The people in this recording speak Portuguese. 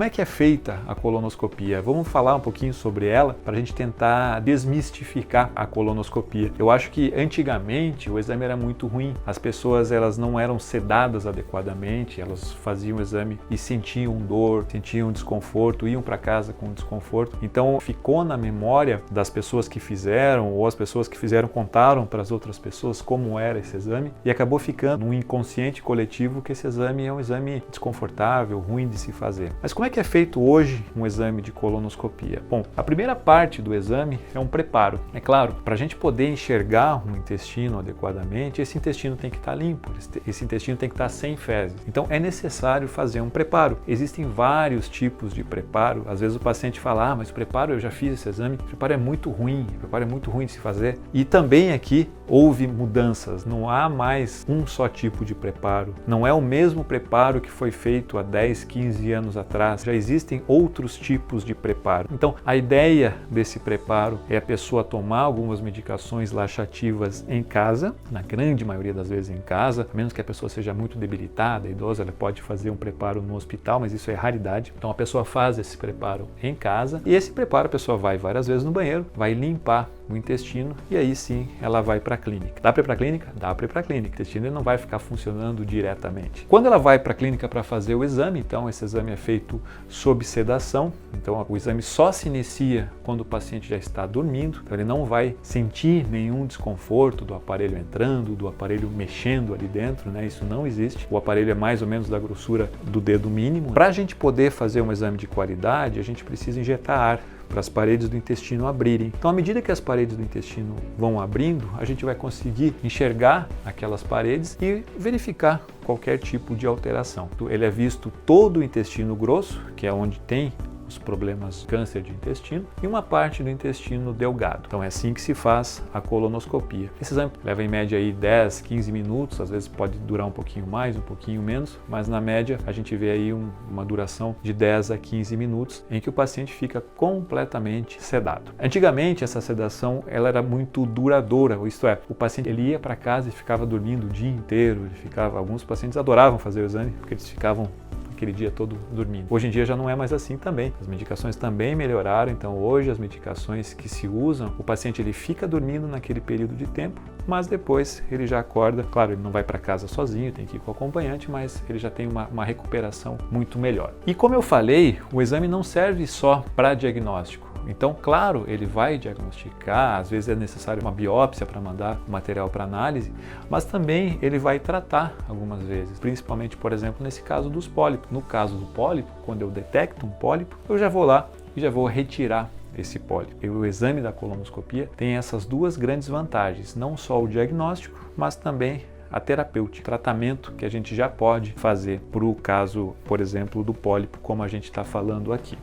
como é que é feita a colonoscopia? Vamos falar um pouquinho sobre ela para a gente tentar desmistificar a colonoscopia. Eu acho que antigamente o exame era muito ruim. As pessoas elas não eram sedadas adequadamente, elas faziam o exame e sentiam dor, sentiam desconforto, iam para casa com desconforto. Então ficou na memória das pessoas que fizeram, ou as pessoas que fizeram contaram para as outras pessoas como era esse exame, e acabou ficando no inconsciente coletivo que esse exame é um exame desconfortável, ruim de se fazer. Mas como é que é feito hoje um exame de colonoscopia? Bom, a primeira parte do exame é um preparo. É claro, para a gente poder enxergar um intestino adequadamente, esse intestino tem que estar limpo, esse intestino tem que estar sem fezes. Então é necessário fazer um preparo. Existem vários tipos de preparo. Às vezes o paciente fala, mas o preparo eu já fiz esse exame, o preparo é muito ruim, de se fazer. E também aqui houve mudanças, não há mais um só tipo de preparo, não é o mesmo preparo que foi feito há 10, 15 anos atrás, já existem outros tipos de preparo. Então a ideia desse preparo é a pessoa tomar algumas medicações laxativas em casa, na grande maioria das vezes em casa, a menos que a pessoa seja muito debilitada, idosa, ela pode fazer um preparo no hospital, mas isso é raridade. Então a pessoa faz esse preparo em casa e esse preparo a pessoa vai várias vezes no banheiro, vai limpar o intestino e aí sim ela vai para a clínica. Dá para ir para a clínica? Dá para ir para a clínica. O intestino não vai ficar funcionando diretamente. Quando ela vai para a clínica para fazer o exame, então esse exame é feito sob sedação, então o exame só se inicia quando o paciente já está dormindo, então ele não vai sentir nenhum desconforto do aparelho entrando, do aparelho mexendo ali dentro, né? Isso não existe. O aparelho é mais ou menos da grossura do dedo mínimo. Para a gente poder fazer um exame de qualidade, a gente precisa injetar ar para as paredes do intestino abrirem. Então, à medida que as paredes do intestino vão abrindo, a gente vai conseguir enxergar aquelas paredes e verificar qualquer tipo de alteração. Ele é visto todo o intestino grosso, que é onde tem os problemas câncer de intestino, e uma parte do intestino delgado. Então é assim que se faz a colonoscopia. Esse exame leva em média aí 10, 15 minutos, às vezes pode durar um pouquinho mais, um pouquinho menos, mas na média a gente vê aí uma duração de 10 a 15 minutos em que o paciente fica completamente sedado. Antigamente essa sedação ela era muito duradoura, isto é, o paciente ele ia para casa e ficava dormindo o dia inteiro, alguns pacientes adoravam fazer o exame porque eles ficavam aquele dia todo dormindo. Hoje em dia já não é mais assim também. As medicações também melhoraram, então hoje as medicações que se usam, o paciente ele fica dormindo naquele período de tempo, mas depois ele já acorda. Claro, ele não vai para casa sozinho, tem que ir com o acompanhante, mas ele já tem uma recuperação muito melhor. E como eu falei, o exame não serve só para diagnóstico. Então, claro, ele vai diagnosticar, às vezes é necessário uma biópsia para mandar o material para análise, mas também ele vai tratar algumas vezes, principalmente, por exemplo, nesse caso dos pólipos. No caso do pólipo, quando eu detecto um pólipo, eu já vou lá e já vou retirar esse pólipo. E o exame da colonoscopia tem essas duas grandes vantagens, não só o diagnóstico, mas também a terapêutica, tratamento que a gente já pode fazer para o caso, por exemplo, do pólipo, como a gente está falando aqui.